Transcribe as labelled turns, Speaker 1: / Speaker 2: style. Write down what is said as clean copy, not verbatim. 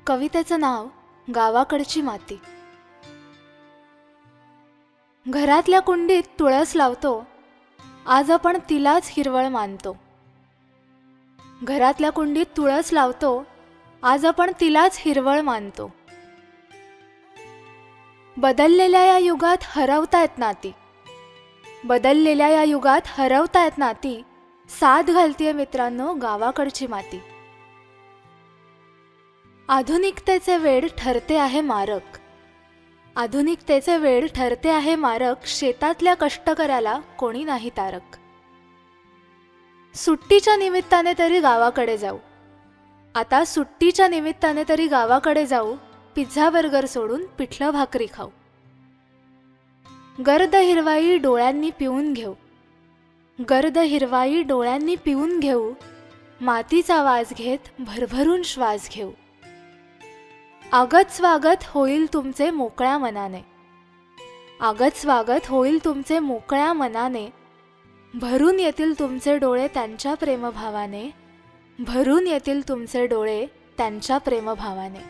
Speaker 1: कवितेचं नाव गावाकडची माती. घरातल्या कुंडीत तुळस लावतो, आज आपण तिलाच हिरवळ मानतो. घरातल्या कुंडीत तुळस लावतो, आज आपण तिलाच हिरवळ मानतो. बदललेल्या या युगात हरवतायत नाती, बदललेल्या या युगात हरवतायत नाती, साथ घालतीये मित्रांनो गावाकडची माती. आधुनिकतेचे वेड ठरते आहे मारक, आधुनिकतेचे वेड ठरते आहे मारक, शेतातल्या कष्टकऱ्याला कोणी नाही तारक. सुट्टीच्या निमित्ताने तरी गावाकडे जाऊ, आता सुट्टीच्या निमित्ताने तरी गावाकडे जाऊ, पिझ्झा बर्गर सोडून पिठलं भाकरी खाऊ. गर्द हिरवाई डोळ्यांनी पिऊन घेऊ, गर्द हिरवाई डोळ्यांनी पिऊन घेऊ, मातीचा वास घेत भरभरून श्वास घेऊ. आगत स्वागत होईल तुमचे मोकळ्या मनाने, आगत स्वागत होईल तुमचे मोकळ्या मनाने, भरून येतील तुमचे डोळे त्यांच्या प्रेमभावाने, भरून येतील तुमचे डोळे त्यांच्या प्रेमभावाने.